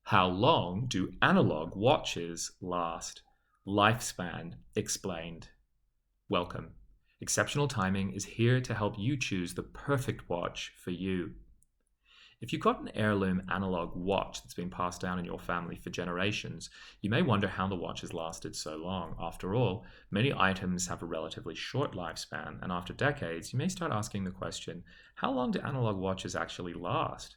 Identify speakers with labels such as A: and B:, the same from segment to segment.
A: How long do analog watches last? Lifespan explained. Welcome. Exceptional Timing is here to help you choose the perfect watch for you. If you've got an heirloom analog watch that's been passed down in your family for generations, you may wonder how the watch has lasted so long. After all, many items have a relatively short lifespan, and after decades, you may start asking the question, how long do analog watches actually last?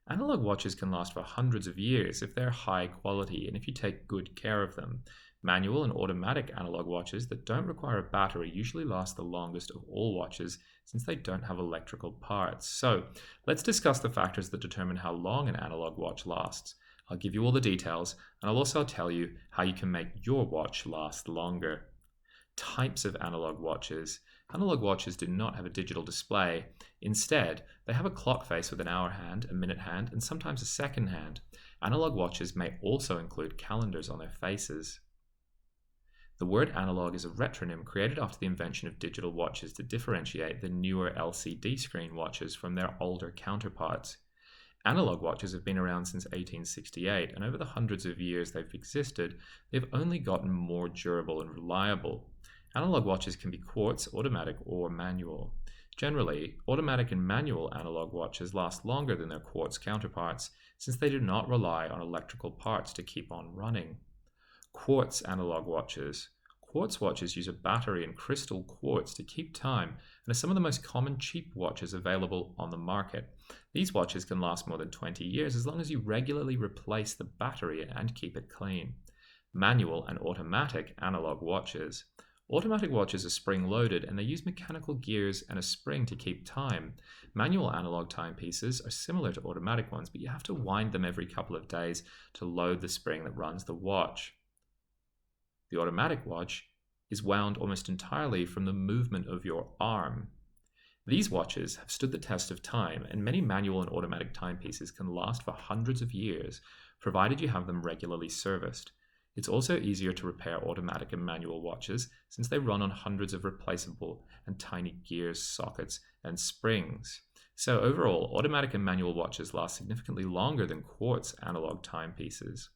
A: Analog watches can last for hundreds of years if they're high quality and if you take good care of them. Manual and automatic analog watches that don't require a battery usually last the longest of all watches since they don't have electrical parts. So, let's discuss the factors that determine how long an analog watch lasts. I'll give you all the details, and I'll also tell you how you can make your watch last longer. Types of analog watches. Analog watches do not have a digital display. Instead, they have a clock face with an hour hand, a minute hand, and sometimes a second hand. Analog watches may also include calendars on their faces. The word analog is a retronym created after the invention of digital watches to differentiate the newer LCD screen watches from their older counterparts. Analog watches have been around since 1868, and over the hundreds of years they've existed, they've only gotten more durable and reliable. Analog watches can be quartz, automatic, or manual. Generally, automatic and manual analog watches last longer than their quartz counterparts, since they do not rely on electrical parts to keep on running. Quartz analog watches. Quartz watches use a battery and crystal quartz to keep time and are some of the most common cheap watches available on the market. These watches can last more than 20 years as long as you regularly replace the battery and keep it clean. Manual and automatic analog watches. Automatic watches are spring-loaded and they use mechanical gears and a spring to keep time. Manual analog timepieces are similar to automatic ones, but you have to wind them every couple of days to load the spring that runs the watch. The automatic watch is wound almost entirely from the movement of your arm. These watches have stood the test of time, and many manual and automatic timepieces can last for hundreds of years, provided you have them regularly serviced. It's also easier to repair automatic and manual watches since they run on hundreds of replaceable and tiny gears, sockets, and springs. So overall, automatic and manual watches last significantly longer than quartz analog timepieces.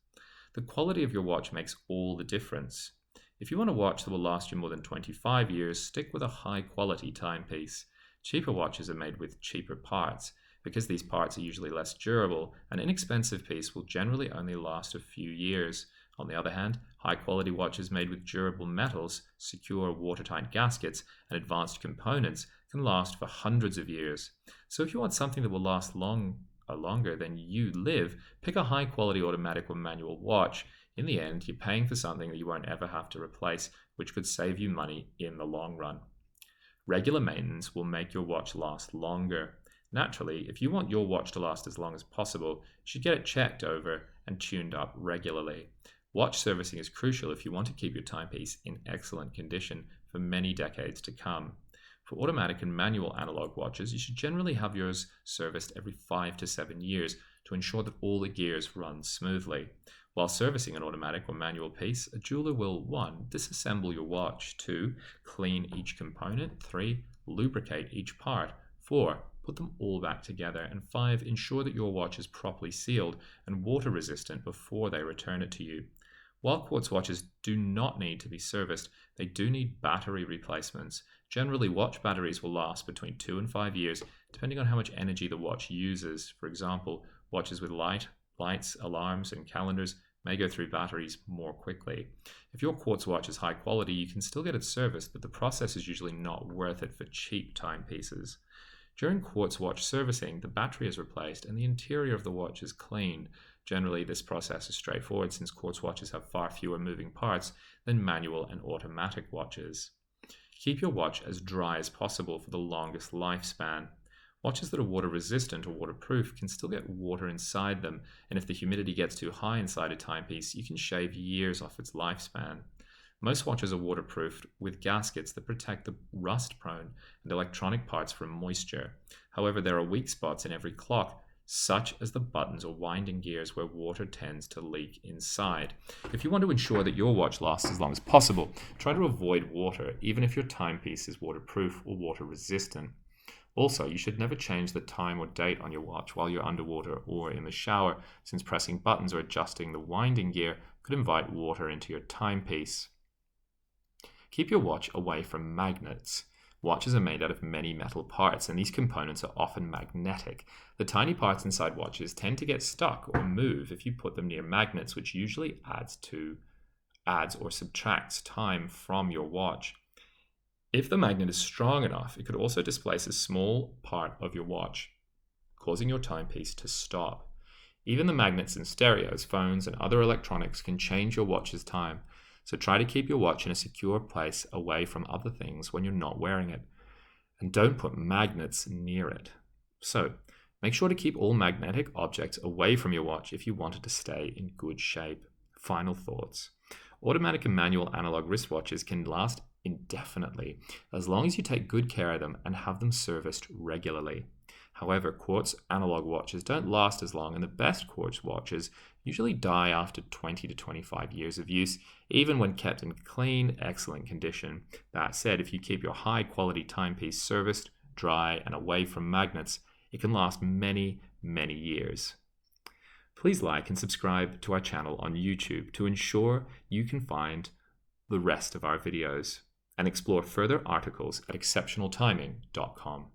A: The quality of your watch makes all the difference. If you want a watch that will last you more than 25 years, stick with a high-quality timepiece. Cheaper watches are made with cheaper parts. Because these parts are usually less durable, an inexpensive piece will generally only last a few years. On the other hand, high-quality watches made with durable metals, secure watertight gaskets, and advanced components can last for hundreds of years. So if you want something that will last longer than you live, pick a high-quality automatic or manual watch. In the end, you're paying for something that you won't ever have to replace, which could save you money in the long run. Regular maintenance will make your watch last longer. Naturally, if you want your watch to last as long as possible, you should get it checked over and tuned up regularly. Watch servicing is crucial if you want to keep your timepiece in excellent condition for many decades to come. For automatic and manual analog watches, you should generally have yours serviced every 5 to 7 years to ensure that all the gears run smoothly. While servicing an automatic or manual piece, a jeweler will 1. Disassemble your watch, 2. Clean each component, 3. Lubricate each part, 4. Put them all back together, and 5. Ensure that your watch is properly sealed and water resistant before they return it to you. While quartz watches do not need to be serviced, they do need battery replacements. Generally, watch batteries will last between 2 and 5 years, depending on how much energy the watch uses. For example, watches with lights, alarms, and calendars may go through batteries more quickly. If your quartz watch is high quality, you can still get it serviced, but the process is usually not worth it for cheap timepieces. During quartz watch servicing, the battery is replaced and the interior of the watch is cleaned. Generally, this process is straightforward since quartz watches have far fewer moving parts than manual and automatic watches. Keep your watch as dry as possible for the longest lifespan. Watches that are water resistant or waterproof can still get water inside them, and if the humidity gets too high inside a timepiece, you can shave years off its lifespan. Most watches are waterproofed with gaskets that protect the rust-prone and electronic parts from moisture. However, there are weak spots in every clock, such as the buttons or winding gears where water tends to leak inside. If you want to ensure that your watch lasts as long as possible, try to avoid water, even if your timepiece is waterproof or water resistant. Also, you should never change the time or date on your watch while you're underwater or in the shower, since pressing buttons or adjusting the winding gear could invite water into your timepiece. Keep your watch away from magnets. Watches are made out of many metal parts, and these components are often magnetic. The tiny parts inside watches tend to get stuck or move if you put them near magnets, which usually adds or subtracts time from your watch. If the magnet is strong enough, it could also displace a small part of your watch, causing your timepiece to stop. Even the magnets in stereos, phones, and other electronics can change your watch's time, so try to keep your watch in a secure place away from other things when you're not wearing it. And don't put magnets near it. So, make sure to keep all magnetic objects away from your watch if you want it to stay in good shape. Final thoughts. Automatic and manual analog wristwatches can last indefinitely, as long as you take good care of them and have them serviced regularly. However, quartz analog watches don't last as long, and the best quartz watches usually die after 20 to 25 years of use, even when kept in clean, excellent condition. That said, if you keep your high-quality timepiece serviced, dry, and away from magnets, it can last many, many years. Please like and subscribe to our channel on YouTube to ensure you can find the rest of our videos and explore further articles at exceptionaltiming.com.